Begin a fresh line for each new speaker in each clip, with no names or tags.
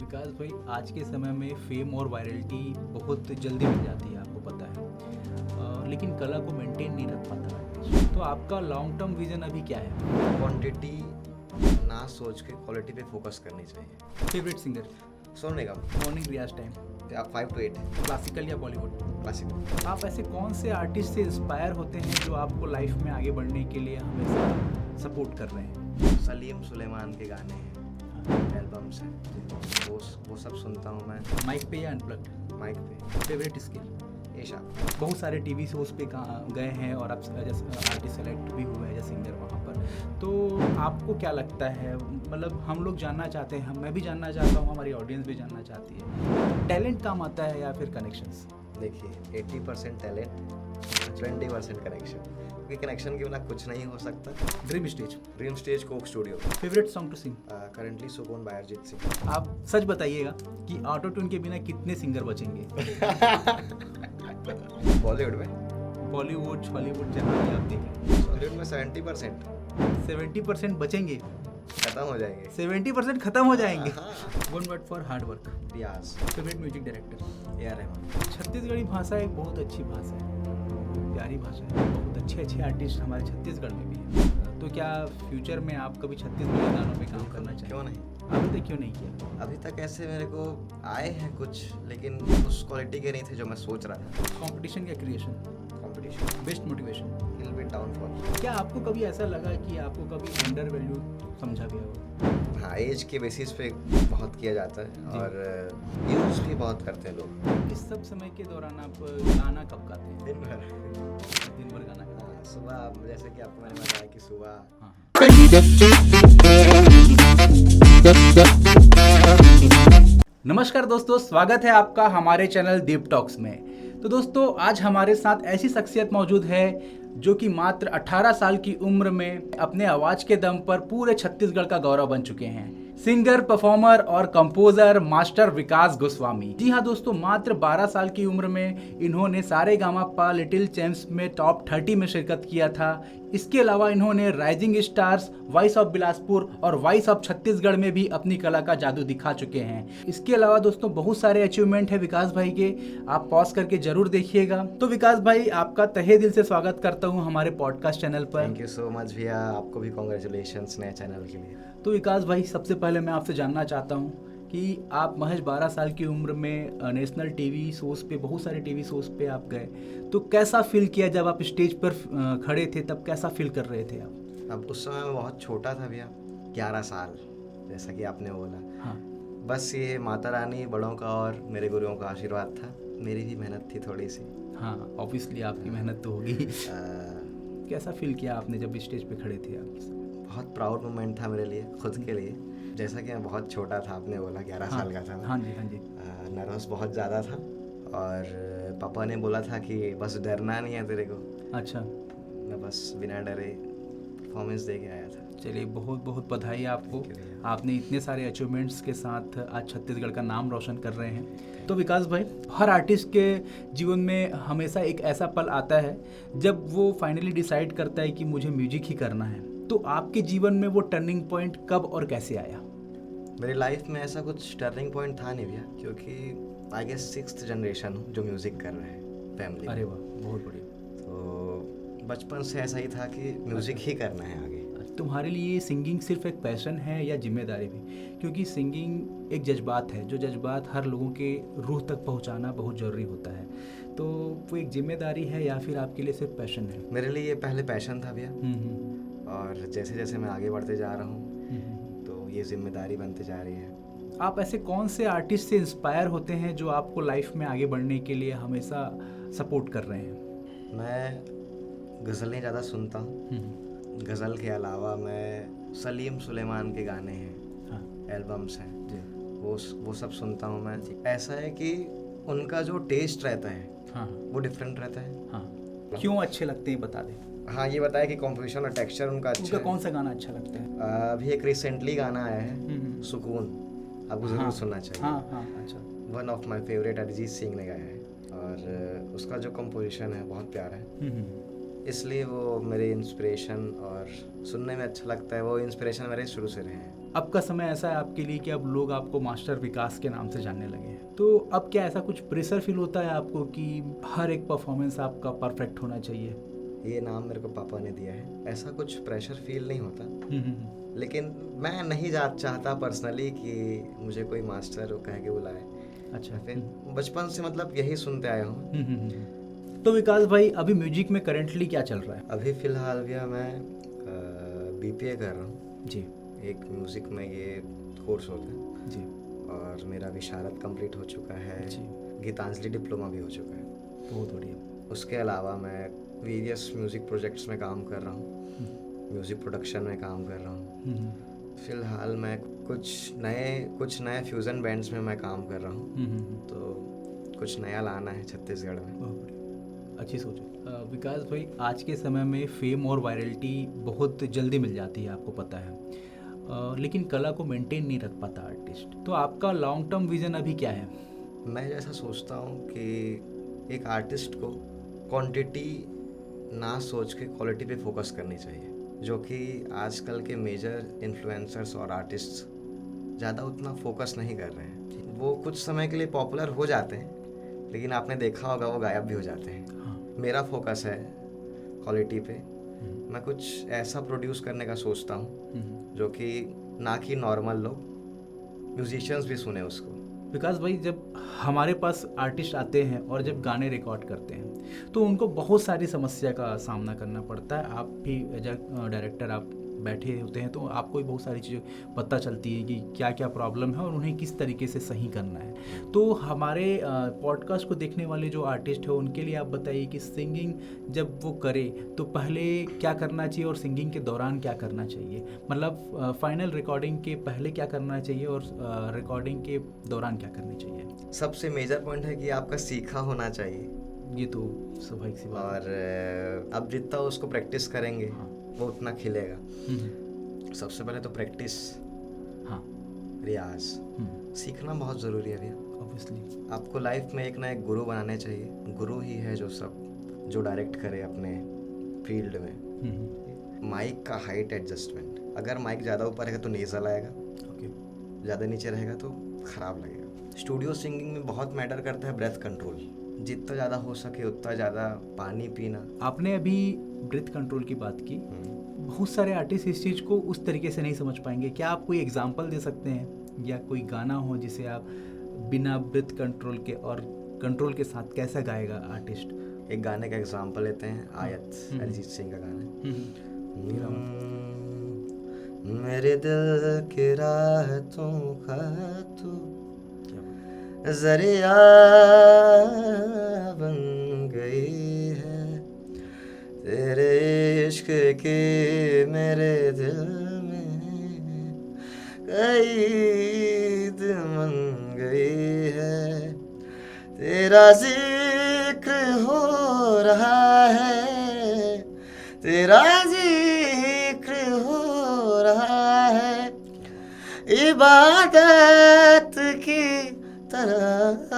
विकास भाई, आज के समय में फेम और वायरलिटी बहुत जल्दी मिल जाती है, आपको पता है। लेकिन कला को मेंटेन नहीं रख पाता आर्टिस्ट। तो आपका लॉन्ग टर्म विजन अभी क्या है?
क्वांटिटी ना सोच के क्वालिटी पे फोकस करनी चाहिए।
Favourite singer?
Sonu Nigam.
Morning riyaz time?
आप 5 to 8
क्लासिकल या बॉलीवुड?
क्लासिकल।
आप ऐसे कौन से आर्टिस्ट से इंस्पायर होते हैं जो आपको लाइफ में आगे बढ़ने के लिए हमेशा सपोर्ट कर रहे हैं?
सलीम सुलेमान के गाने हैं, एल्बम्स हैं, वो सब सुनता हूँ मैं।
माइक पे या अनप्लग्ड?
माइक पे।
Favourite skill?
ईशा।
बहुत सारे टीवी शोज़ पे गए हैं और आप आर्टिस्ट सेलेक्ट भी हुए हैं या सिंगर वहाँ पर। तो आपको क्या लगता है, मतलब हम लोग जानना चाहते हैं, मैं भी जानना चाहता हूँ, हमारी ऑडियंस भी जानना चाहती है, टैलेंट काम आता है या फिर कनेक्शंस?
देखिए 80% टैलेंट, 20% कनेक्शन, क्योंकि कनेक्शन के बिना कुछ नहीं हो सकता।
Dream stage?
Dream stage Coke Studio.
Favourite song to sing?
Currently Sukoon by Arijit Singh.
आप सच बताइएगा कि ऑटो ट्यून के बिना कितने सिंगर बचेंगे?
बॉलीवुड में,
बॉलीवुड, हॉलीवुड, जहाँ भी आप देखें।
बॉलीवुड में 70%
70% बचेंगे,
खत्म हो जाएंगे।
70% खत्म हो जाएंगे।
हाँ।
One word for hard work?
Riyaz.
Favourite music director?
A R Rahman.
Chhattisgarhi भाषा एक बहुत अच्छी भाषा है, प्यारी भाषा है। बहुत अच्छे आर्टिस्ट हमारे छत्तीसगढ़ में भी हैं। तो क्या फ्यूचर में आप कभी छत्तीसगढ़ी गानों पे काम करना चाहिए?
क्यों नहीं?
अभी तक क्यों नहीं किया?
अभी तक ऐसे मेरे को आए हैं कुछ, लेकिन उस क्वालिटी के नहीं थे जो मैं सोच रहा था।
कंपटीशन या creation?
Competition.
Best motivation?
Little bit downfall.
क्या आपको कभी ऐसा लगा कि आपको कभी अंडर वैल्यू समझा गया हो?
हाँ, एज के बेसिस पे बहुत किया जाता है और यूज भी बहुत करते हैं लोग।
इस सब समय के दौरान आप गाना कब गाते हैं?
दिन भर
गाना गाते हैं?
सुबह, जैसे कि आपको मैंने बताया कि सुबह।
हाँ। नमस्कार दोस्तों, स्वागत है आपका हमारे चैनल दीप टॉक्स में। तो दोस्तों, आज हमारे साथ ऐसी शख्सियत मौजूद है जो कि मात्र 18 साल की उम्र में अपने आवाज के दम पर पूरे छत्तीसगढ़ का गौरव बन चुके हैं। सिंगर, परफॉर्मर और कंपोजर मास्टर विकास गोस्वामी। जी हाँ दोस्तों, मात्र 12 साल की उम्र में इन्होंने सारेगामापा लिटिल चैम्प्स में टॉप 30 में शिरकत किया था। इसके अलावा इन्होंने rising stars, voice of Bilaspur और वॉइस ऑफ छत्तीसगढ़ में भी अपनी कला का जादू दिखा चुके हैं। इसके अलावा दोस्तों बहुत सारे अचीवमेंट है विकास भाई के, आप पॉज करके जरूर देखिएगा। तो विकास भाई, आपका तहे दिल से स्वागत करता हूँ हमारे पॉडकास्ट चैनल पर।
थैंक यू सो मच भैया, आपको भी कॉन्ग्रेचुलेशंस नए चैनल के लिए।
तो विकास भाई, सबसे पहले मैं आपसे जानना चाहता हूँ कि आप महज 12 साल की उम्र में नेशनल टीवी शोज़ पे, बहुत सारे टीवी शोज़ पे आप गए, तो कैसा फील किया जब आप स्टेज पर खड़े थे? तब कैसा फील कर रहे थे आप?
अब उस समय मैं बहुत छोटा था भैया, 11 साल, जैसा कि आपने बोला।
हाँ।
बस ये माता रानी, बड़ों का और मेरे गुरुओं का आशीर्वाद था। मेरी भी मेहनत थी थोड़ी सी।
हाँ, ऑब्वियसली आपकी मेहनत तो होगी। कैसा फील किया आपने जब स्टेज पे खड़े थे आप?
बहुत प्राउड मोमेंट था मेरे लिए, खुद के लिए। जैसा कि मैं बहुत छोटा था, आपने बोला 11 साल का था मैं।
हाँ जी, हाँ जी।
नर्वस बहुत ज़्यादा था और पापा ने बोला था कि बस डरना नहीं है तेरे को।
अच्छा।
मैं बस बिना डरे परफॉर्मेंस दे के आया था।
चलिए, बहुत बहुत बधाई आपको। आपने इतने सारे अचीवमेंट्स के साथ आज छत्तीसगढ़ का नाम रोशन कर रहे हैं। तो विकास भाई, हर आर्टिस्ट के जीवन में हमेशा एक ऐसा पल आता है जब वो फाइनली डिसाइड करता है कि मुझे म्यूजिक ही करना है। तो आपके जीवन में वो टर्निंग पॉइंट कब और कैसे आया?
मेरी लाइफ में ऐसा कुछ टर्निंग पॉइंट था नहीं भैया, क्योंकि आई गेस 6th जनरेशन हूँ जो म्यूज़िक कर रहे हैं फैमिली।
अरे वाह, बहुत बढ़िया।
तो बचपन से ऐसा ही था कि म्यूज़िक ही करना है आगे।
तुम्हारे लिए सिंगिंग सिर्फ एक पैशन है या जिम्मेदारी भी? क्योंकि सिंगिंग एक जज्बात है, जो जज्बात हर लोगों के रूह तक पहुंचाना बहुत ज़रूरी होता है। तो वो एक जिम्मेदारी है या फिर आपके लिए सिर्फ पैशन है?
मेरे लिए ये पहले पैशन था भैया, और जैसे जैसे मैं आगे बढ़ते जा रहा हूँ तो ये जिम्मेदारी बनते जा रही है।
आप ऐसे कौन से आर्टिस्ट से इंस्पायर होते हैं जो आपको लाइफ में आगे बढ़ने के लिए हमेशा सपोर्ट कर रहे हैं?
मैं गज़लें ज़्यादा सुनता हूँ। गज़ल के अलावा मैं सलीम सुलेमान के गाने हैं,
हाँ,
एल्बम्स हैं जी, वो सब सुनता हूँ मैं। ऐसा है कि उनका जो टेस्ट रहता है,
हाँ,
वो डिफरेंट रहता है।
हाँ। क्यों अच्छे लगते हैं, बता दें।
हाँ, ये बताया कि कॉम्पोजिशन और टेक्सचर उनका अच्छा है।
कौन सा गाना अच्छा लगता है?
अभी एक रिसेंटली गाना आया है सुकून, आपको ज़रूर सुनना चाहिए।
हाँ हाँ, अच्छा।
One of my favourite, Arijit Singh ने गाया है और उसका जो कंपोजिशन है बहुत प्यारा है, इसलिए वो मेरे इंस्पिरेशन और सुनने में अच्छा लगता है। वो इंस्पिरेशन मेरे शुरू से रहे हैं।
अब का समय ऐसा है आपके लिए कि अब लोग आपको मास्टर विकास के नाम से जानने लगे हैं, तो अब क्या ऐसा कुछ प्रेशर फील होता है आपको कि हर एक परफॉर्मेंस आपका परफेक्ट होना चाहिए?
ये नाम मेरे को पापा ने दिया है, ऐसा कुछ प्रेशर फील नहीं होता। लेकिन मैं नहीं चाहता पर्सनली कि मुझे कोई मास्टर कह के बुलाए।
अच्छा।
फिर बचपन से मतलब यही सुनते आया हूँ।
तो विकास भाई, अभी म्यूजिक में करेंटली क्या चल रहा है?
अभी फ़िलहाल भैया मैं BPA कर रहा हूँ
जी
एक म्यूज़िक में, ये कोर्स होता है
जी।
और मेरा विशारद कंप्लीट हो चुका है
जी।
गीतांजलि डिप्लोमा भी हो चुका है।
बहुत बढ़िया।
उसके अलावा मैं वेरियस म्यूज़िक प्रोजेक्ट्स में काम कर रहा हूँ, म्यूज़िक प्रोडक्शन में काम कर रहा हूँ। फ़िलहाल मैं कुछ नए फ्यूज़न बैंड्स में मैं काम कर रहा हूँ, तो कुछ नया लाना है छत्तीसगढ़ में।
बहुत बढ़िया, अच्छी सोच है। विकास भाई, आज के समय में फेम और वायरलिटी बहुत जल्दी मिल जाती है, आपको पता है, लेकिन कला को मेंटेन नहीं रख पाता आर्टिस्ट। तो आपका लॉन्ग टर्म विजन अभी क्या है?
मैं जैसा सोचता हूँ कि एक आर्टिस्ट को क्वांटिटी ना सोच के क्वालिटी पे फोकस करनी चाहिए, जो कि आजकल के मेजर इन्फ्लुएंसर्स और आर्टिस्ट ज़्यादा उतना फोकस नहीं कर रहे हैं। वो कुछ समय के लिए पॉपुलर हो जाते हैं, लेकिन आपने देखा होगा वो गायब भी हो जाते हैं।
हाँ।
मेरा फोकस है क्वालिटी पे। मैं कुछ ऐसा प्रोड्यूस करने का सोचता हूँ जो कि ना कि नॉर्मल लोग, म्यूजिशियंस भी सुने उसको।
विकास भाई, जब हमारे पास आर्टिस्ट आते हैं और जब गाने रिकॉर्ड करते हैं तो उनको बहुत सारी समस्या का सामना करना पड़ता है। आप भी एज अ डायरेक्टर आप बैठे होते हैं, तो आपको भी बहुत सारी चीज़ें पता चलती है कि क्या क्या प्रॉब्लम है और उन्हें किस तरीके से सही करना है। तो हमारे पॉडकास्ट को देखने वाले जो आर्टिस्ट हैं उनके लिए आप बताइए कि सिंगिंग जब वो करे तो पहले क्या करना चाहिए और सिंगिंग के दौरान क्या करना चाहिए, मतलब फाइनल रिकॉर्डिंग के पहले क्या करना चाहिए और रिकॉर्डिंग के दौरान क्या करना चाहिए?
सबसे मेजर पॉइंट है कि आपका सीखा होना चाहिए।
ये तो स्वाभाविक सी बात है।
और अब जितना उसको प्रैक्टिस करेंगे वो उतना खिलेगा। सबसे पहले तो प्रैक्टिस,
हाँ,
रियाज, सीखना बहुत ज़रूरी है भैया।
ऑब्वियसली
आपको लाइफ में एक ना एक गुरु बनाने चाहिए। गुरु ही है जो डायरेक्ट करे अपने फील्ड में। माइक का हाइट एडजस्टमेंट, अगर माइक ज़्यादा ऊपर रहेगा तो नेज़ल आएगा, ज़्यादा नीचे रहेगा तो ख़राब लगेगा। स्टूडियो सिंगिंग में बहुत मैटर करता है ब्रेथ कंट्रोल, जितना ज़्यादा हो सके उतना ज़्यादा पानी पीना।
आपने अभी ब्रेथ कंट्रोल की बात की, बहुत सारे आर्टिस्ट इस चीज़ को उस तरीके से नहीं समझ पाएंगे। क्या आप कोई एग्जांपल दे सकते हैं या कोई गाना हो जिसे आप बिना ब्रेथ कंट्रोल के और कंट्रोल के साथ कैसा गाएगा आर्टिस्ट?
एक गाने का एग्जांपल लेते हैं, आयत, अरिजीत सिंह का गाना है। मेरे दिल की राहतों का तू ज़रिया बन गई है, तेरे इश्क की मेरे दिल में कैद बन गई है। तेरा जिक्र हो रहा है, तेरा जिक्र हो रहा है, इबादत की तरह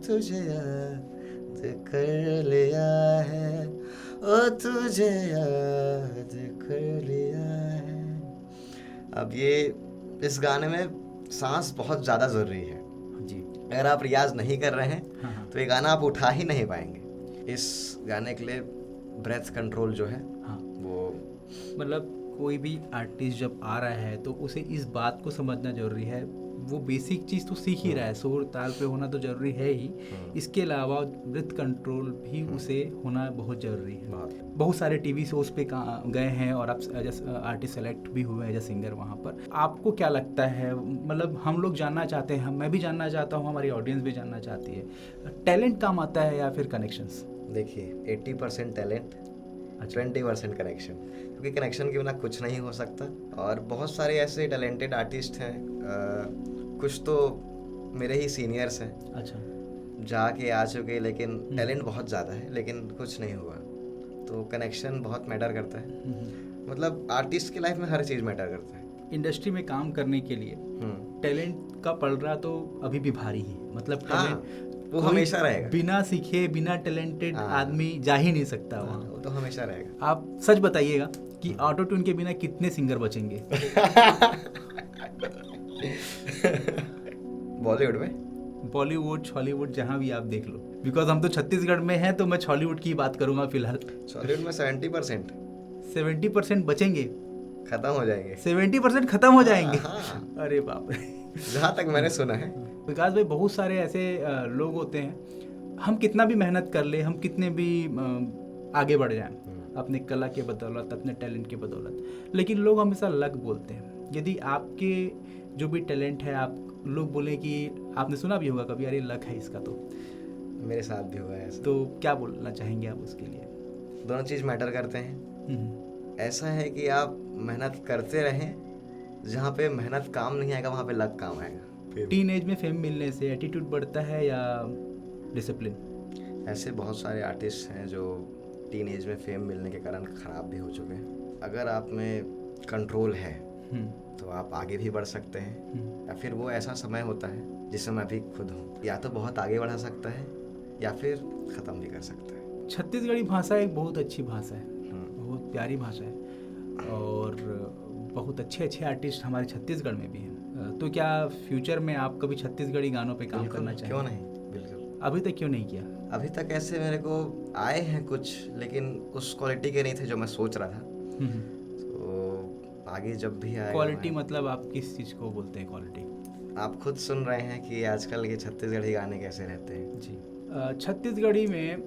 तुझे याद कर लिया है, ओ तुझे याद कर लिया है। अब ये इस गाने में सांस बहुत ज़्यादा ज़रूरी है
जी।
अगर आप रियाज नहीं कर रहे हैं
हाँ।
तो ये गाना आप उठा ही नहीं पाएंगे। इस गाने के लिए ब्रेथ कंट्रोल जो है,
हाँ,
वो
मतलब कोई भी आर्टिस्ट जब आ रहा है तो उसे इस बात को समझना जरूरी है, वो बेसिक चीज़ तो सीख ही रहा है, सुर ताल पे होना तो जरूरी है ही, इसके अलावा ब्रेथ कंट्रोल भी उसे होना बहुत ज़रूरी है। बहुत सारे टीवी शोज़ पे गए हैं और आप एज आर्टिस्ट सेलेक्ट भी हुए एज अ सिंगर वहाँ पर। आपको क्या लगता है, मतलब हम लोग जानना चाहते हैं, मैं भी जानना चाहता हूँ, हमारी ऑडियंस भी जानना चाहती है, टैलेंट काम आता है या फिर कनेक्शंस?
देखिए 80% टैलेंट, 20% कनेक्शन, क्योंकि कनेक्शन के बिना कुछ नहीं हो सकता। और बहुत सारे ऐसे टैलेंटेड आर्टिस्ट हैं, कुछ तो मेरे ही सीनियर्स हैं,
अच्छा,
जाके आ चुके, लेकिन टैलेंट बहुत ज़्यादा है लेकिन कुछ नहीं हुआ। तो कनेक्शन बहुत मैटर करता है। मतलब आर्टिस्ट की लाइफ में हर चीज़ मैटर करता है।
इंडस्ट्री में काम करने के लिए टैलेंट का पलड़ा तो अभी भी भारी है, मतलब टैलेंट
वो
कोई
हमेशा रहेगा।
बिना सीखे बिना टैलेंटेड
हाँ।
आदमी जा ही नहीं सकता वहाँ।
वो तो हमेशा रहेगा।
आप सच बताइएगा कि ऑटो ट्यून के बिना कितने सिंगर बचेंगे?
बॉलीवुड में
बॉलीवुड हॉलीवुड जहाँ भी आप देख लो, बिकॉज हम तो छत्तीसगढ़ में हैं तो मैं हॉलीवुड की बात करूंगा फिलहाल।
बॉलीवुड में 70%
70% बचेंगे,
खत्म हो जाएंगे।
70% खत्म हो जाएंगे।
हाँ।
अरे बाप रे।
जहाँ तक मैंने सुना है।
विकास भाई, बहुत सारे ऐसे लोग होते हैं, हम कितना भी मेहनत कर ले, हम कितने भी आगे बढ़ जाएं अपने कला के बदौलत, अपने टैलेंट के बदौलत, लेकिन लोग हमेशा लक बोलते हैं। यदि आपके जो भी टैलेंट है, आप लोग बोले कि आपने सुना भी होगा कभी, अरे लक है इसका, तो
मेरे साथ भी हुआ है ऐसा।
तो क्या बोलना चाहेंगे आप उसके लिए?
दोनों चीज़ मैटर करते हैं। ऐसा है कि आप मेहनत करते रहें, जहाँ पे मेहनत काम नहीं आएगा वहाँ पे लक काम आएगा।
टीन एज में फेम मिलने से एटीट्यूड बढ़ता है या डिसिप्लिन?
ऐसे बहुत सारे आर्टिस्ट हैं जो टीन एज में फेम मिलने के कारण ख़राब भी हो चुके हैं। अगर आप में कंट्रोल है तो आप आगे भी बढ़ सकते हैं, या फिर वो ऐसा समय होता है जिसमें मैं भी खुद हूँ, या तो बहुत आगे बढ़ा सकता है या फिर ख़त्म भी कर सकता है।
छत्तीसगढ़ी भाषा एक बहुत अच्छी भाषा है, बहुत प्यारी भाषा है, और बहुत अच्छे अच्छे आर्टिस्ट हमारे छत्तीसगढ़ में भी हैं। तो क्या फ्यूचर में आप कभी छत्तीसगढ़ी गानों पे काम करना चाहेंगे?
क्यों नहीं, बिल्कुल।
अभी तक क्यों नहीं किया?
अभी तक ऐसे मेरे को आए हैं कुछ, लेकिन उस क्वालिटी के नहीं थे जो मैं सोच रहा था। तो आगे जब भी आएगा।
क्वालिटी मतलब आप किस चीज़ को बोलते हैं क्वालिटी?
आप खुद सुन रहे हैं कि आजकल के छत्तीसगढ़ी गाने कैसे रहते हैं।
जी, छत्तीसगढ़ी में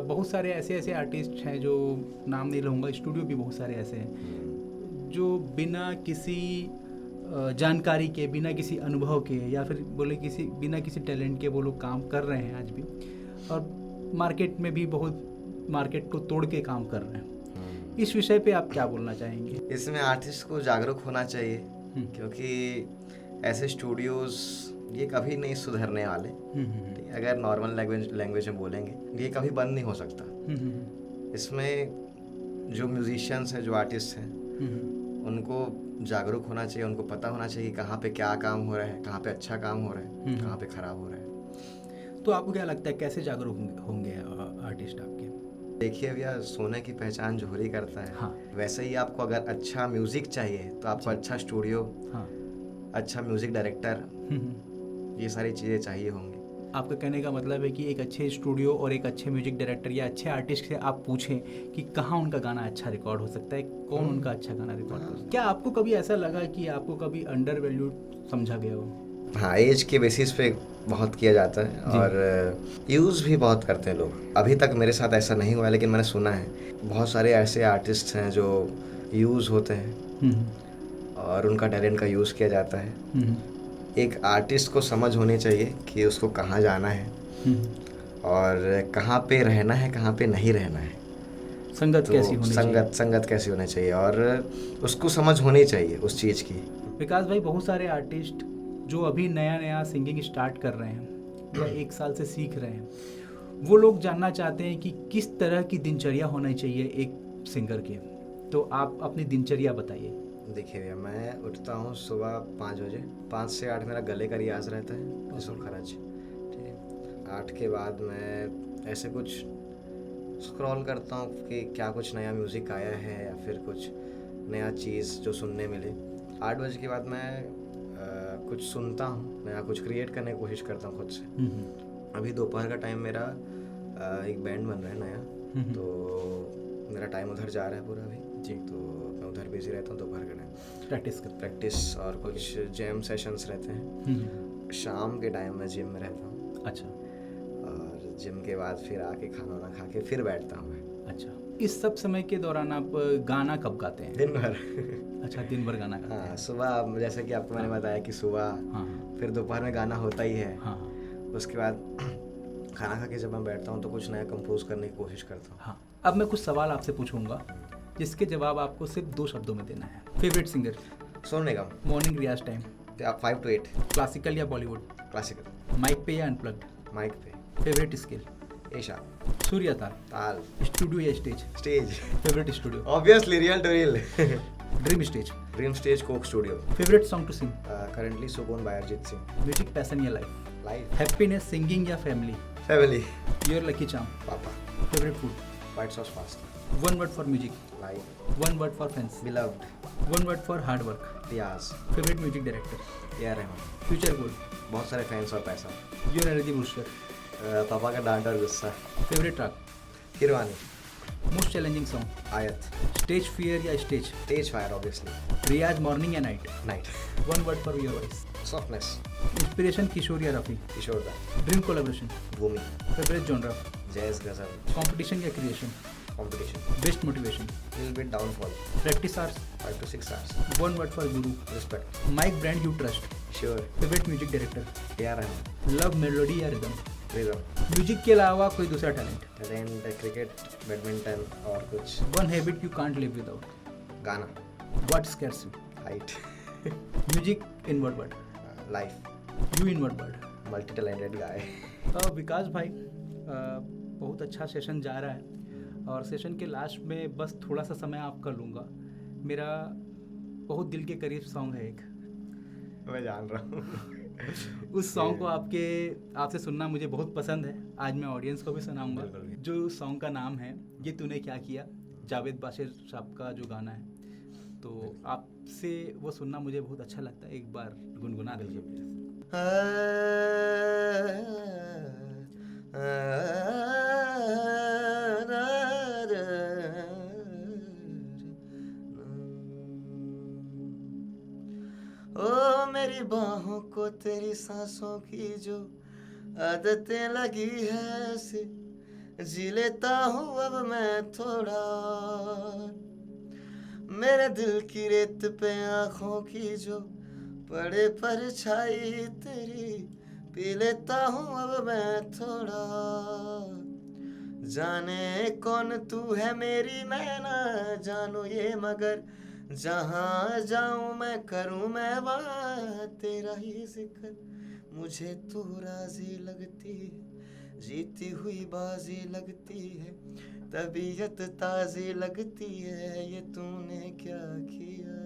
बहुत सारे ऐसे ऐसे आर्टिस्ट हैं, जो नाम नहीं लूँगा, स्टूडियो भी बहुत सारे ऐसे हैं जो बिना किसी जानकारी के, बिना किसी अनुभव के, या फिर बोले बिना किसी टैलेंट के वो लोग काम कर रहे हैं आज भी, और मार्केट में भी बहुत मार्केट को तोड़ के काम कर रहे हैं। इस विषय पे आप क्या बोलना चाहेंगे?
इसमें आर्टिस्ट को जागरूक होना चाहिए, क्योंकि ऐसे स्टूडियोज ये कभी नहीं सुधरने वाले। अगर नॉर्मल लैंग्वेज में बोलेंगे, ये कभी बंद नहीं हो सकता। इसमें जो म्यूजिशियंस हैं, जो आर्टिस्ट हैं, उनको जागरूक होना चाहिए, उनको पता होना चाहिए कहाँ पे क्या काम हो रहा है, कहाँ पे अच्छा काम हो रहा है, कहाँ पे खराब हो रहा है।
तो आपको क्या लगता है कैसे जागरूक होंगे आर्टिस्ट आपके?
देखिए भैया, सोने की पहचान जोहरी करता है।
हाँ।
वैसे ही आपको अगर अच्छा म्यूजिक चाहिए तो आपको अच्छा स्टूडियो,
हाँ,
अच्छा म्यूजिक डायरेक्टर, ये सारी चीज़ें चाहिए होंगी।
आपका कहने का मतलब है कि एक अच्छे स्टूडियो और एक अच्छे म्यूजिक डायरेक्टर या अच्छे आर्टिस्ट से आप पूछें कि कहाँ उनका गाना अच्छा रिकॉर्ड हो सकता है, कौन उनका अच्छा गाना रिकॉर्ड हो सकता है। क्या आपको कभी ऐसा लगा कि आपको कभी अंडर वैल्यूड समझा गया हो?
हाँ, एज के बेसिस पे बहुत किया जाता है, और यूज़ भी बहुत करते हैं लोग। अभी तक मेरे साथ ऐसा नहीं हुआ है, लेकिन मैंने सुना है बहुत सारे ऐसे आर्टिस्ट हैं जो यूज़ होते हैं और उनका टैलेंट का यूज़ किया जाता है। एक आर्टिस्ट को समझ होनी चाहिए कि उसको कहाँ जाना है और कहाँ पे रहना है, कहाँ पे नहीं रहना है।
संगत कैसी होनी चाहिए?
संगत कैसी होनी चाहिए, और उसको समझ होनी चाहिए उस चीज़ की।
विकास भाई, बहुत सारे आर्टिस्ट जो अभी नया नया सिंगिंग स्टार्ट कर रहे हैं या 1 साल से सीख रहे हैं, वो लोग जानना चाहते हैं कि किस तरह की दिनचर्या होनी चाहिए एक सिंगर के। तो आप अपनी दिनचर्या बताइए।
देखिए भैया, मैं उठता हूँ सुबह 5 बजे। 5 से 8 मेरा गले का रियाज रहता है, जिसको खरच, ठीक है। 8 के बाद मैं ऐसे कुछ स्क्रॉल करता हूँ कि क्या कुछ नया म्यूज़िक आया है या फिर कुछ नया चीज़ जो सुनने मिले। 8 बजे के बाद मैं कुछ सुनता हूँ, नया कुछ क्रिएट करने की कोशिश करता हूँ खुद से। अभी दोपहर का टाइम मेरा एक बैंड बन रहा है नया, तो मेरा टाइम उधर जा रहा है पूरा अभी जी। तो मैं उधर बिजी रहता हूँ दोपहर का टाइम, प्रैक्टिस और कुछ जैम सेशंस रहते हैं। शाम के टाइम मैं जिम में रहता हूँ।
अच्छा।
और जिम के बाद फिर आके खाना वाना खा के फिर बैठता हूँ मैं।
अच्छा, इस सब समय के दौरान आप गाना कब गाते हैं?
दिन भर।
अच्छा, दिन भर गाना गाते हैं।
हाँ, सुबह जैसे कि आपको मैंने बताया कि सुबह, फिर दोपहर में गाना होता ही है। उसके बाद खाना खा के जब मैं बैठता हूँ तो कुछ नया कंपोज करने की कोशिश करता हूँ।
हाँ, अब मैं कुछ सवाल आपसे पूछूंगा जिसके जवाब आपको सिर्फ 2 शब्दों में देना है। Favourite singer?
Sonu Nigam.
Morning riyaz time?
5 to 8।
Classical या बॉलीवुड?
क्लासिकल।
माइक पे या अनप्लग्ड?
माइक पे।
Favourite skill?
एशा।
सूर्य ताल?
ताल।
स्टूडियो या stage?
Stage.
Favourite studio?
Obviously real to real.
Dream stage?
Dream stage Coke Studio.
Favourite song to sing?
Currently सुगोन by Arijit Singh.
Music passion या लाइफ?
लाइफ।
हैप्पीनेस, सिंगिंग या family?
Family.
Your lucky charm?
पापा।
Favourite food?
White sauce pasta.
One word for music?
Life.
One word for friends?
Beloved.
One word for hard work?
Riyaz.
Favourite music director?
A R Rahman.
Future goal?
बहुत सारे fans और पैसा।
Your energy booster?
पापा का डांट और गुस्सा।
Favourite track?
हिरवानी।
Most challenging song?
Aayat.
Stage fear या stage?
Stage fire obviously.
Riyaz morning या night?
Night.
One word for your voice?
Softness.
Inspiration Kishore या रफी?
किशोर da.
Dream collaboration?
Bhoomi.
Favourite genre?
Jazz ghazal.
Competition या creation?
Competition.
Best motivation?
Little bit downfall.
Practice hours?
5 to 6 hours.
One word for guru?
Respect.
Mic brand you trust?
Sure.
Favourite music director?
A R Rahman.
Love melody या rhythm?
Rhythm.
Music के अलावा कोई दूसरा talent?
Talent cricket, badminton और कुछ।
One habit you can't live without?
गाना।
What scares you?
Height.
Music in word word?
Life.
You in word word?
Multi talented guy.
Vikas भाई, बहुत अच्छा सेशन जा रहा है और सेशन के लास्ट में बस थोड़ा सा समय आपका लूँगा। मेरा बहुत दिल के करीब सॉन्ग है एक,
मैं जान रहा हूँ।
उस सॉन्ग को आपसे सुनना मुझे बहुत पसंद है। आज मैं ऑडियंस को भी सुनाऊंगा।
बिल्कुल।
जो सॉन्ग का नाम है ये तूने क्या किया, जावेद बाशिर साहब का जो गाना है, तो आपसे वो सुनना मुझे बहुत अच्छा लगता है। एक बार गुनगुना दीजिए प्लीज।
ओ मेरी बाहों को तेरी सांसों की जो आदतें लगी है ऐसी, जी लेता हूँ अब मैं थोड़ा। मेरे दिल की रेत पे आँखों की जो पड़े परछाई तेरी, पी लेता हूँ अब मैं थोड़ा। जाने कौन तू है मेरी मैं ना जानू ये, मगर जहाँ जाऊँ मैं करूँ मैं वहाँ तेरा ही जिक्र। मुझे तू राजी लगती है, जीती हुई बाजी लगती है, तबीयत ताज़ी लगती है, ये तूने क्या किया।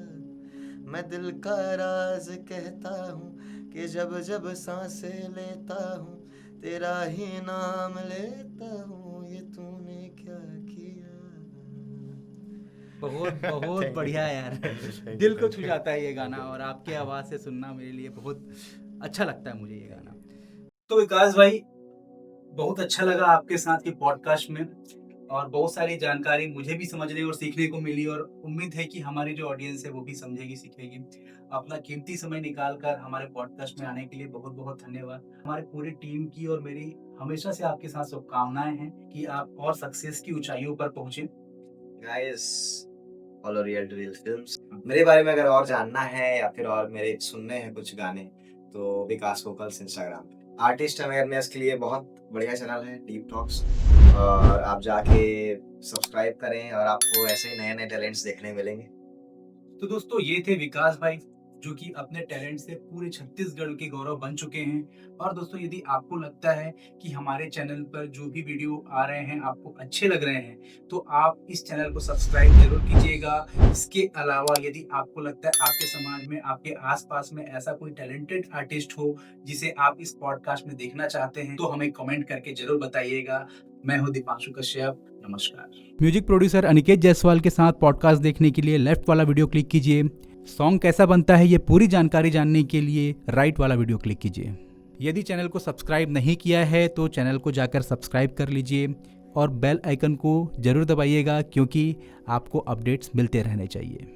मैं दिल का राज कहता हूँ कि जब जब सांसें लेता हूँ तेरा ही नाम लेता हूँ, ये तूने क्या किया।
बहुत बढ़िया यार, दिल को छू जाता है ये गाना और आपके आवाज़ से सुनना मेरे लिए बहुत अच्छा लगता है मुझे ये गाना। तो विकास भाई, बहुत अच्छा लगा आपके साथ के पॉडकास्ट में और बहुत सारी जानकारी मुझे भी समझने और सीखने को मिली और उम्मीद है कि हमारी जो ऑडियंस है वो भी समझेगी, सीखेगी। अपना कीमती समय निकालकर हमारे पॉडकास्ट में आने के लिए बहुत बहुत धन्यवाद। हमारी पूरी टीम की और मेरी हमेशा से आपके साथ शुभकामनाएं हैं कि आप और सक्सेस की ऊंचाइयों पर पहुंचे।
Guys, follow real to real films. मेरे बारे में अगर और जानना है या फिर और मेरे सुनने हैं कुछ गाने, तो विकास वोकल्स इंस्टाग्राम पे। आर्टिस्ट अवेयरनेस के लिए बहुत बढ़िया चैनल है डीप टॉक्स, और आप जाके सब्सक्राइब करें और आपको ऐसे ही नए नए टैलेंट्स देखने मिलेंगे।
तो दोस्तों, ये थे विकास भाई जो कि अपने टैलेंट से पूरे छत्तीसगढ़ के गौरव बन चुके हैं। और दोस्तों, यदि आपको लगता है कि हमारे चैनल पर जो भी वीडियो आ रहे हैं आपको अच्छे लग रहे हैं, तो आप इस चैनल को सब्सक्राइब जरूर कीजिएगा। इसके अलावा यदि आपको लगता है आपके समाज में, आपके आसपास में ऐसा कोई टैलेंटेड आर्टिस्ट हो जिसे आप इस पॉडकास्ट में देखना चाहते हैं, तो हमें कमेंट करके जरूर बताइएगा। मैं हूं दीपांशु कश्यप, नमस्कार। म्यूजिक प्रोड्यूसर अनिकेत जायसवाल के साथ पॉडकास्ट देखने के लिए लेफ्ट वाला वीडियो क्लिक कीजिए। सॉन्ग कैसा बनता है ये पूरी जानकारी जानने के लिए राइट वाला वीडियो क्लिक कीजिए। यदि चैनल को सब्सक्राइब नहीं किया है तो चैनल को जाकर सब्सक्राइब कर लीजिए और बेल आइकन को जरूर दबाइएगा, क्योंकि आपको अपडेट्स मिलते रहने चाहिए।